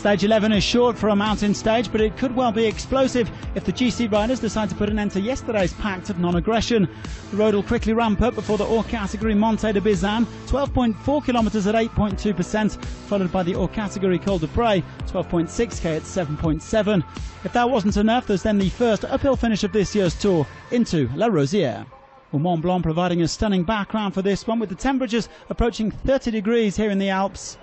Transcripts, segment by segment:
Stage 11 is short for a mountain stage, but it could well be explosive if the GC riders decide to put an end to yesterday's pact of non-aggression. The road will quickly ramp up before the All category Monte de Bizan, 12.4 kilometres at 8.2%, followed by the All category Col de Bray, 12.6k at 7.7. If that wasn't enough, there's then the first uphill finish of this year's tour into La Rosiere. Well, Mont Blanc providing a stunning background for this one, with the temperatures approaching 30 degrees here in the Alps.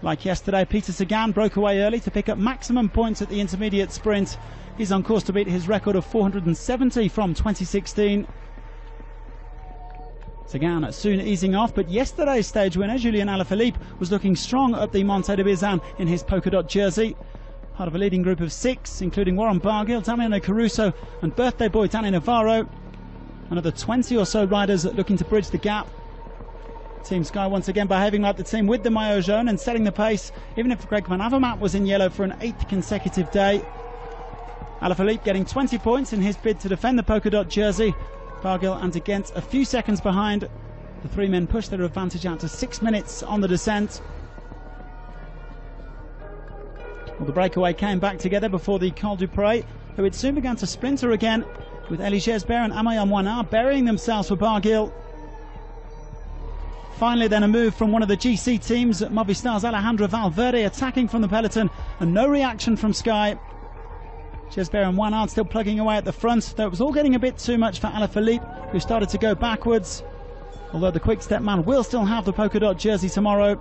Like yesterday, Peter Sagan broke away early to pick up maximum points at the intermediate sprint. He's on course to beat his record of 470 from 2016. Sagan soon easing off, but yesterday's stage winner, Julian Alaphilippe, was looking strong up the Monte de Bizan in his polka dot jersey. Part of a leading group of 6, including Warren Barguil, Damiano Caruso and birthday boy Danny Navarro. Another 20 or so riders looking to bridge the gap. Team Sky once again behaving like the team with the maillot jaune and setting the pace, even if Greg Van Avermaet was in yellow for an 8th consecutive day. Alaphilippe getting 20 points in his bid to defend the polka dot jersey. Barguil and De Gendt a few seconds behind. The three men push their advantage out to 6 minutes on the descent. Well, the breakaway came back together before the Col du Bray, though it soon began to splinter again, with Elie Gesbert and Amayan Moinard burying themselves for Barguil. Finally then a move from one of the GC teams, Movistar's Alejandro Valverde attacking from the peloton, and no reaction from Sky. Gesbert and Moinard still plugging away at the front, though it was all getting a bit too much for Alaphilippe, who started to go backwards. Although the quick-step man will still have the polka dot jersey tomorrow.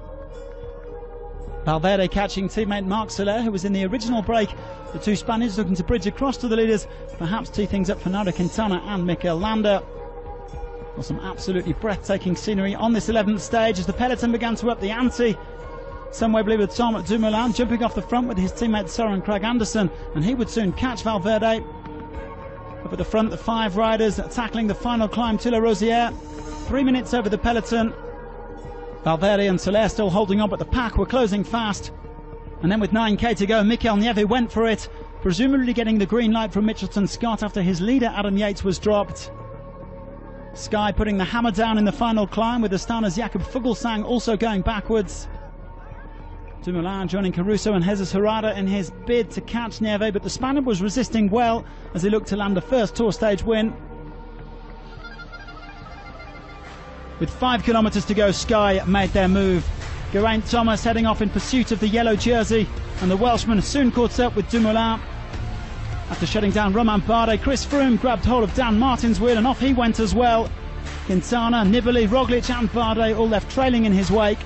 Valverde catching teammate Marc Soler, who was in the original break. The two Spaniards looking to bridge across to the leaders, perhaps tee things up for Nairo Quintana and Mikel Landa. Well, some absolutely breathtaking scenery on this 11th stage as the peloton began to up the ante. Somewhere blue with Tom Dumoulin jumping off the front with his teammate Søren Kragh Andersen, and he would soon catch Valverde. Up at the front, the 5 riders tackling the final climb to La Rosiere. 3 minutes over the peloton. Valverde and Soler still holding on, but the pack were closing fast. And then with 9k to go, Mikel Nieve went for it, presumably getting the green light from Mitchelton Scott after his leader Adam Yates was dropped. Sky putting the hammer down in the final climb, with Astana's Jakob Fuglsang also going backwards. Dumoulin joining Caruso and Jesus Herrada in his bid to catch Nieve, but the Spaniard was resisting well as he looked to land a first Tour stage win. With 5 kilometres to go, Sky made their move. Geraint Thomas heading off in pursuit of the yellow jersey, and the Welshman soon caught up with Dumoulin. After shutting down Romain Bardet, Chris Froome grabbed hold of Dan Martin's wheel, and off he went as well. Quintana, Nibali, Roglic and Bardet all left trailing in his wake.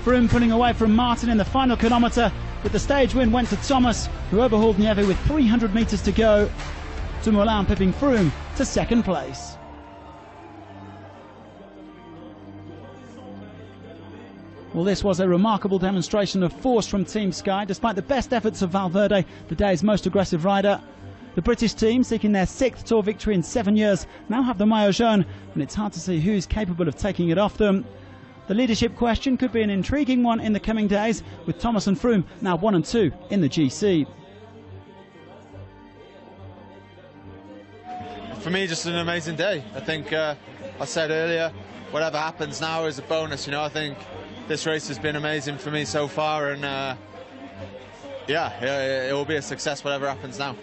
Froome pulling away from Martin in the final kilometre, but the stage win went to Thomas, who overhauled Nieve with 300 metres to go. Dumoulin pipping Froome to second place. Well, this was a remarkable demonstration of force from Team Sky, despite the best efforts of Valverde, the day's most aggressive rider. The British team, seeking their 6th Tour victory in 7 years, now have the maillot jaune, and it's hard to see who's capable of taking it off them. The leadership question could be an intriguing one in the coming days, with Thomas and Froome now 1 and 2 in the GC. For me, just an amazing day. I think I said earlier, whatever happens now is a bonus. You know, I think this race has been amazing for me so far, and yeah, it will be a success whatever happens now.